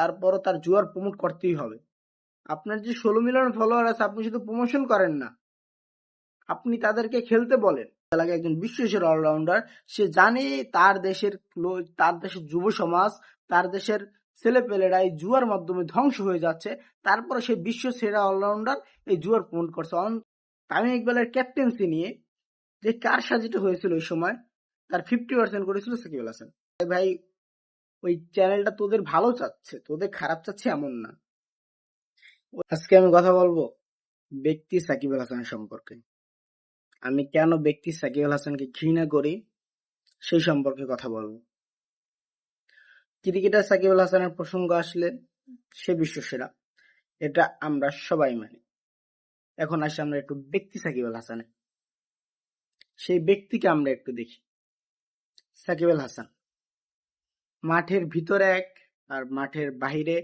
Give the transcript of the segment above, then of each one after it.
তারপরও তার জুয়ার প্রমোট করতেই হবে। আপনার যে 16 মিলিয়ন ফলোয়ার আছে, আপনি শুধু প্রমোশন করেন না, আপনি তাদেরকে খেলতে বলেন। এলাকায় একজন বিশ্বসেরা অলরাউন্ডার, সে জানে তার দেশের যুব সমাজ, তার দেশের ছেলেপেলেরা এই জুয়ার মাধ্যমে ধ্বংস হয়ে যাচ্ছে, তারপরে সে বিশ্ব সেরা অলরাউন্ডার এই জুয়ার প্রমোট করছে। তামিম ইকবালের ক্যাপ্টেন্সি নিয়ে যে কার সাজিটা হয়েছিল ওই সময়, তার 50% করেছিল সাকিব আল হাসান। ভাই, ওই চ্যানেলটা তোদের ভালো চাচ্ছে, তোদের খারাপ চাচ্ছে এমন না। আজকে আমি কথা বলবো ব্যক্তি সাকিব আল হাসানের সম্পর্কে। আমি কেন ব্যক্তি সাকিব আল হাসানকে ঘৃণা করি সেই সম্পর্কে কথা বলবো। ক্রিকেটার সাকিব আল হাসানের প্রসঙ্গ আসলে সে বিশ্বসেরা, এটা আমরা সবাই মানি। এখন আসি আমরা একটু ব্যক্তি সাকিব আল হাসানে, সেই ব্যক্তিকে আমরা একটু দেখি। সাকিব আল হাসান মাঠের ভিতরে এক, আর মাঠের বাহিরে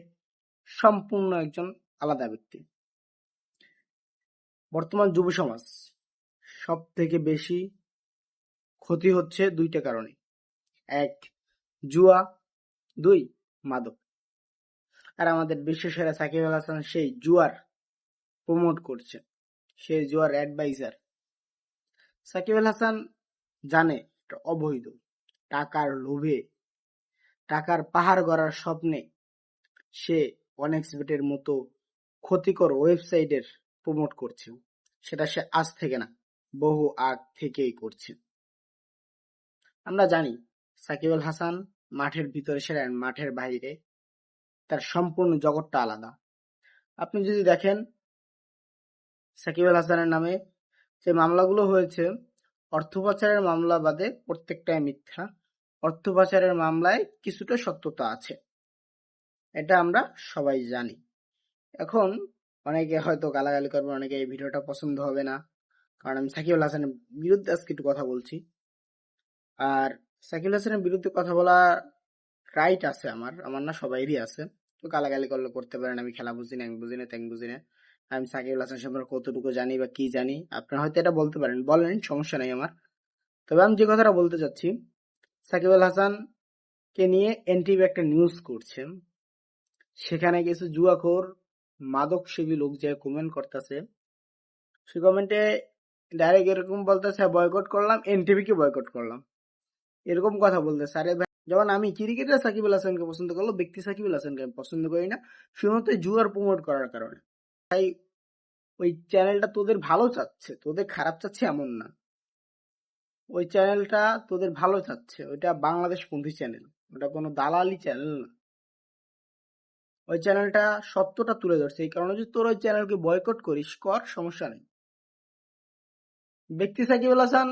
সম্পূর্ণ একজন আলাদা ব্যক্তি। বর্তমান যুব সমাজ সব থেকে বেশি ক্ষতি হচ্ছে দুইটা কারণে: এক, জুয়া; দুই, মাদক। আর আমাদের বিশ্বসেরা সাকিব আল হাসান সেই জুয়ার প্রমোট করছে, সেই জুয়ার অ্যাডভাইজার। সাকিব আল হাসান জানে এটা অবৈধ, টাকার লোভে, টাকার পাহাড় গড়ার স্বপ্নে সে অনেক্সবেটের মতো ক্ষতিকর ওয়েবসাইটের প্রমোট করছে। সেটা সে আজ থেকে না, বহু আগ থেকেই করছে। আমরা জানি সাকিব আল হাসান মাঠের ভিতরে সেরা, মাঠের বাইরে তার সম্পূর্ণ জগৎটা আলাদা। আপনি যদি দেখেন সাকিব আল হাসানের নামে যে মামলাগুলো হয়েছে, অর্থ পাচারের মামলা বাদে প্রত্যেকটাই মিথ্যা। অর্থ পাচারের মামলায় কিছুটা সত্যতা আছে, এটা আমরা সবাই জানি। এখন অনেকে হয়তো গালাগালি করবে, অনেকে এই ভিডিওটা পছন্দ হবে না, কারণ আমি সাকিব আল হাসানের বিরুদ্ধে আজকে একটু কথা বলছি। আর সাকিব আল হাসানের বিরুদ্ধে কথা বলা রাইট আছে আমার না, সবাইরই আছে। তো গালাগালি করলে করতে পারেন, আমি খেলা বুঝি না, আমি বুঝি না, ত্যাং বুঝি না। আমি সাকিব আল হাসান সম্পর্কে কতটুকু জানি বা কি জানি, আপনারা হয়তো এটা বলতে পারেন, বলেন, সমস্যা নাই আমার। তবে আমি যে কথাটা বলতে চাচ্ছি, সাকিব আল হাসান কে নিয়ে এনটিভি একটা নিউজ করছে, সেখানে কিছু জুয়াখোর মাদক সেবী লোক যে কমেন্ট করতেছে, সে কমেন্টে ডাইরেক্ট এরকম বলতেছে, বয়কট করলাম, এনটিভি কে বয়কট করলাম, এরকম কথা বলতেছে। আরে ভাই, যেমন আমি ক্রিকেটার সাকিব আল হাসানকে পছন্দ করলো, ব্যক্তি সাকিব আল হাসানকে আমি পছন্দ করি না, শুধুমাত্র জুয়ার প্রমোট করার কারণে। তাই ওই চ্যানেলটা তোদের ভালো চাচ্ছে, তোদের খারাপ চাচ্ছে এমন না। ওই চ্যানেলটা তোদের ভালো চাচ্ছে, ওইটা বাংলাদেশ পন্থী চ্যানেল, ওটা কোনো দালালি চ্যানেল না। ওই চ্যানেলটা সত্যটা তুলে ধরছে, এই কারণে যদি তোর ওই চ্যানেলকে বয়কট করিস, কর, সমস্যা নেই। ব্যক্তি সাকিব আল হাসান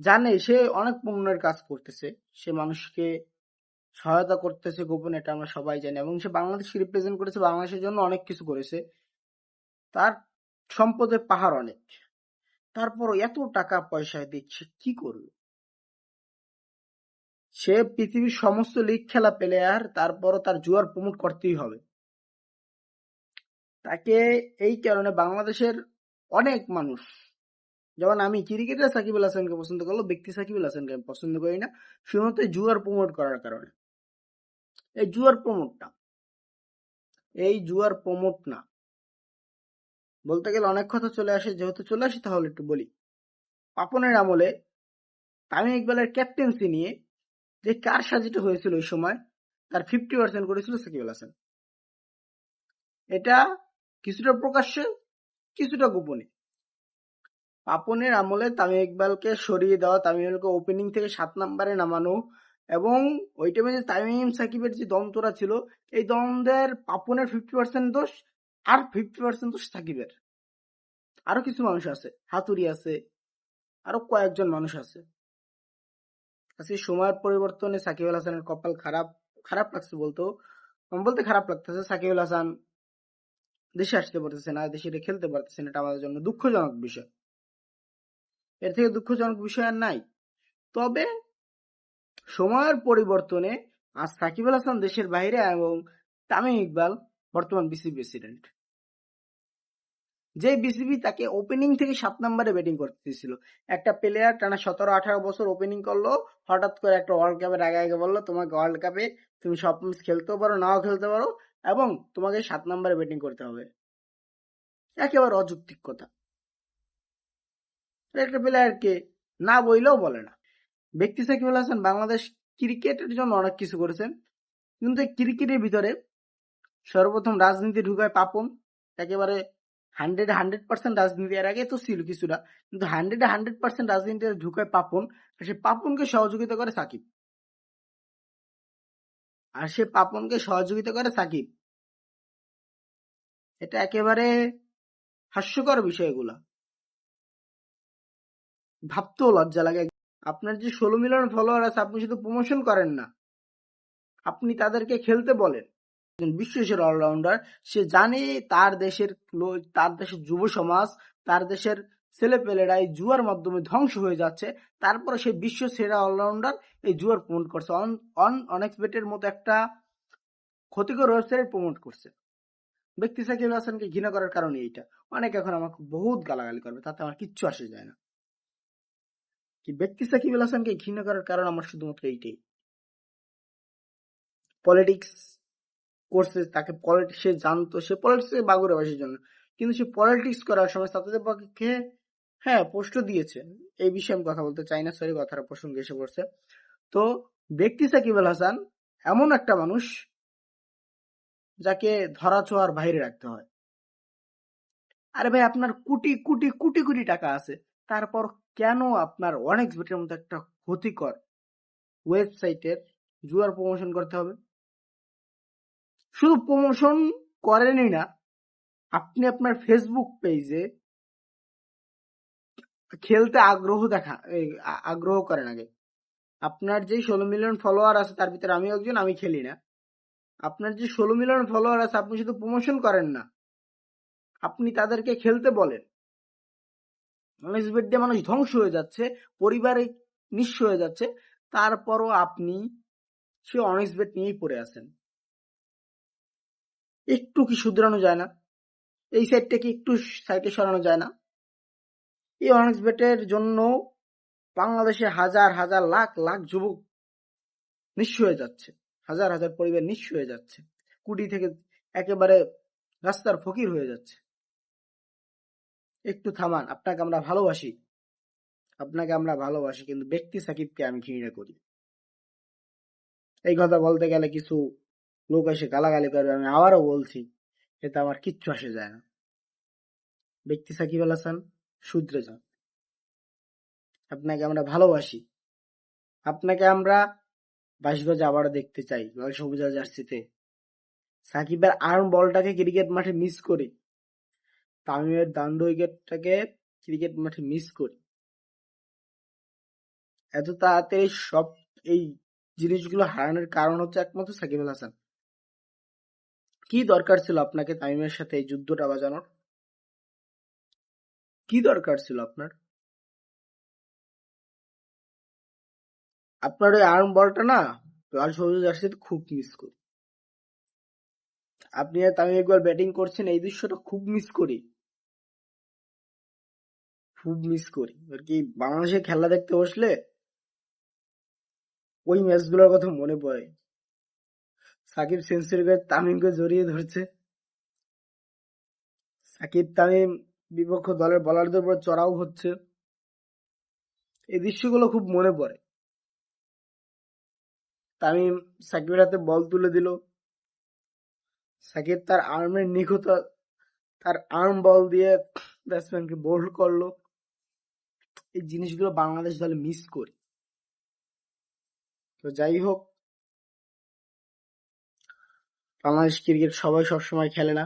জানে সে অনেক পুণ্যের কাজ করতেছে, সে মানুষকে সহায়তা করতেছে গোপনে, এটা আমরা সবাই জানি, এবং সে বাংলাদেশকে রিপ্রেজেন্ট করেছে, বাংলাদেশের জন্য অনেক কিছু করেছে, তার সম্পদের পাহাড় অনেক। তারপরও এত টাকা পয়সা দিচ্ছে, কি করবে? সে পৃথিবীর সমস্ত লিগ খেলা প্লেয়ার, তারপরও তার জুয়ার প্রমোট করতেই হবে। তাকে এই কারণে বাংলাদেশের অনেক মানুষ, যেমন আমি ক্রিকেটার সাকিব আল হাসানকে পছন্দ করলো, ব্যক্তি সাকিব আল হাসানকে আমি পছন্দ করি না, শুধুমাত্র জুয়ার প্রমোট করার কারণে। এই জুয়ার প্রমোট না, বলতে গেলে অনেক কথা চলে আসে, যেহেতু চলে আসে তাহলে একটু বলি। পাপনের আমলে তামিম ইকবালের ক্যাপ্টেন্সি নিয়ে যে কার সাজিটা হয়েছিল ওই সময়, তার 50% করেছিল সাকিব আল হাসান। এটা কিছুটা প্রকাশ্যে, কিছুটা গোপনে। পাপনের আমলে তামিম ইকবালকে সরিয়ে দেওয়া, তামিম ইকবালকে ওপেনিং থেকে 7 নম্বরে নামানো, এবং ওই টাইমে যে তামিম সাকিবের যে দ্বন্দ্বটা ছিল, এই দ্বন্দ্বের পাপনের 50% দোষ, আর 50% দোষ সাকিবের। আরো কিছু মানুষ আছে, হাতুড়ি আছে, আরো কয়েকজন মানুষ আছে। আজকে সময়ের পরিবর্তনে সাকিব আল হাসানের কপাল খারাপ, খারাপ লাগছে বলতে খারাপ লাগতেছে। সাকিব আল হাসান দেশে আসতে পারতেছে না, দেশে খেলতে পারতেছে না, এটা আমাদের জন্য দুঃখজনক বিষয়। এর থেকে দুঃখজনক বিষয় আর নাই। তবে সময়ের পরিবর্তনে আজ সাকিব আল হাসান দেশের বাইরে, এবং তামিম ইকবাল বর্তমান বিসিবি প্রেসিডেন্ট। যে বিসিবি তাকে ওপেনিং থেকে 7 নম্বরে ব্যাটিং করতে দিয়েছিল। একটা প্লেয়ার টানা 17-18 বছর ওপেনিং করলো, হঠাৎ করে একটা ওয়ার্ল্ড কাপের আগে আগে বললো তোমাকে ওয়ার্ল্ড কাপে তুমি সব ম্যাচ খেলতেও পারো, নাও খেলতে পারো, এবং তোমাকে 7 নম্বরে ব্যাটিং করতে হবে। একেবারে অযৌক্তিক কথা। একটা প্লেয়ারকে না বইলেও বলে না। ব্যক্তি সাকিব আল হাসান বাংলাদেশ ক্রিকেটের জন্য অনেক কিছু করেছেন, কিন্তু এই ক্রিকেটের ভিতরে সর্বপ্রথম রাজনীতি ঢুকায় পাপন। একেবারে 100% রাজনীতি, এর আগে তো ছিল কিছুটা, কিন্তু 100% রাজনীতি ঢুকায় পাপন। সে পাপনকে সহযোগিতা করে সাকিব, এটা একেবারে হাস্যকর বিষয়। এগুলা ভাবতেও লজ্জা লাগে। আপনার যে 16 মিলিয়ন ফলোয়ার আছে, আপনি শুধু প্রমোশন করেন না, আপনি তাদেরকে খেলতে বলেন। বিশ্বসেরা অলরাউন্ডার, সে জানে তার দেশের যুব সমাজ, তার দেশের ছেলেপেলেরা এই জুয়ার মাধ্যমে ধ্বংস হয়ে যাচ্ছে, তারপরে সে বিশ্ব সেরা অলরাউন্ডার এই জুয়ার প্রমোট করছে। অনএক্সপেক্টেড মতো একটা ক্ষতিকর ওয়েবসাইট প্রমোট করছে। ব্যক্তি সাকিব আল হাসানকে ঘৃণা করার কারণে এইটা। অনেকে এখন আমাকে বহুত গালাগালি করবে, তাতে আমার কিচ্ছু আসে যায় না। কি ব্যক্তি সাকিব আল হাসানকে ঘৃণা করার কারণ আমার শুধুমাত্র এইটাই। পলিটিক্স করছে, তাকে সে জানতো সে পলিটিক্সে বাগুড়াবাসীর জন্য, কিন্তু সে পলিটিক্স করার সময় ছাত্রদের পক্ষে পোস্ট দিয়েছে। এই বিষয়ে আমি কথা বলতে চাই না, সরি, কথার প্রসঙ্গে এসে পড়ছে। তো ব্যক্তি সাকিব আল হাসান এমন একটা মানুষ যাকে ধরা ছোঁয়ার বাইরে রাখতে হয়। আরে ভাই, আপনার কোটি কোটি কোটি কোটি টাকা আছে, তারপর কেন আপনার অনেক্সবেটের মতো একটা ক্ষতিকর ওয়েবসাইটের জুয়ার প্রমোশন করতে হবে? শুধু প্রমোশন করেনই না, আপনি আপনার ফেসবুক পেজে খেলতে আগ্রহ করেন আগে। আপনার যে 16 মিলিয়ন ফলোয়ার আছে, তার ভিতরে আমিও একজন, আমি খেলি না। আপনার যে 16 মিলিয়ন ফলোয়ার আছে, আপনি শুধু প্রমোশন করেন না, আপনি তাদেরকে খেলতে বলেন। অনেক্সবেট দিয়ে মানুষ ধ্বংস হয়ে যাচ্ছে, পরিবারে নিঃস্ব হয়ে যাচ্ছে, তারপরও আপনি সে অনেক্সবেট নিয়েই পড়ে আছেন। একটু কি শুধরানো যায় না? এই সাইডটাকে একটু সাইডে সরানো যায় না? এই অনেক্সবেটের জন্য বাংলাদেশে হাজার হাজার লাখ লাখ যুবক নিঃস্ব হয়ে যাচ্ছে, হাজার হাজার পরিবার নিঃস্ব হয়ে যাচ্ছে, কুটি থেকে একেবারে রাস্তার ফকির হয়ে যাচ্ছে। একটু থামান। আপনাকে আমরা ভালোবাসি, কিন্তু ব্যক্তি সাকিবকে আমি ঘৃণা করি। এই কথা বলতে গেলে কিছু লোক এসে গালাগালি করবে, আমি আবারও বলছি, এতে আমার কিচ্ছু আসে যায় না। ব্যক্তি সাকিব আল হাসান, শুধরে যান। আপনাকে আমরা ভালোবাসি, আপনাকে আমরা 22 গজে আবারও দেখতে চাই লাল সবুজ জার্সিতে। সাকিবের আর্ম বলটাকে ক্রিকেট মাঠে মিস করি, তামিমের দান্ড উইকেটটাকে ক্রিকেট মাঠে মিস করি। এত তাড়াতাড়ি সব এই জিনিসগুলো হারানোর কারণ হচ্ছে একমাত্র সাকিব আল হাসান। কি দরকার ছিল আপনাকে তামিমের সাথে এই যুদ্ধটা বাজানোর? কি দরকার ছিল আপনার? আপনার ওই আর্ম বলটা না লাল সবুজ জার্সিতে খুব মিস করি। আপনি আর তামিম একবার ব্যাটিং করছেন, এই দৃশ্যটা খুব মিস করি, আর কি বাংলাদেশে খেলা দেখতে বসলে ওই ম্যাচগুলোর কথা মনে পড়ে। সাকিব সেঞ্চুরি করে তামিমকে জড়িয়ে ধরছে, সাকিব তামিম বিপক্ষ দলের বোলারদের উপর চড়াও হচ্ছে, এই দৃশ্যগুলো খুব মনে পড়ে। তামিম সাকিবের হাতে বল তুলে দিল, সাকিব তার আর্মের নিখুঁত, তার আর্ম বল দিয়ে ব্যাটসম্যানকে বোল্ড করলো। এই জিনিসগুলো বাংলাদেশ দলে মিস করি। তো যাই হোক, বাংলাদেশ ক্রিকেট সবাই সবসময় খেলে না।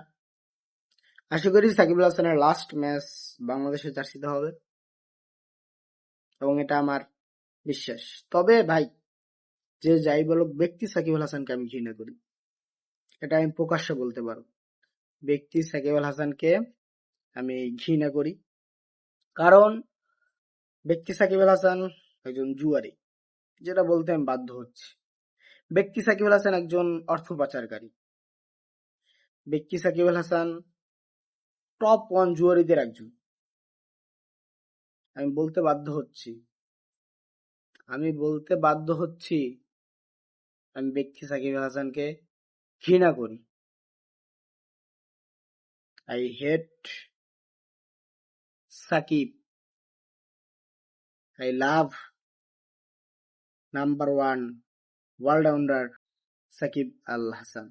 আশা করি সাকিব আল হাসানের লাস্ট ম্যাচ বাংলাদেশের জার্সিতে হবে, এবং এটা আমার বিশ্বাস। তবে ভাই, যে যাই বলুক, ব্যক্তি সাকিব আল হাসানকে আমি ঘৃণা করি, এটা আমি প্রকাশ্যে বলতে পারো। ব্যক্তি সাকিব আল হাসানকে আমি ঘৃণা করি, কারণ ব্যক্তি সাকিব আল হাসান একজন জুয়ারি, যেটা বলতে আমি বাধ্য হচ্ছি। ব্যক্তি সাকিব আল হাসান একজন অর্থ পাচারকারী। ব্যক্তি সাকিব আল হাসান টপ 1 জুয়ারিদের একজন। আমি বলতে বাধ্য হচ্ছি আমি ব্যক্তি সাকিব আল হাসানকে ঘৃণা করি। I hate Shakib. I love number 1 allrounder Shakib Al Hasan.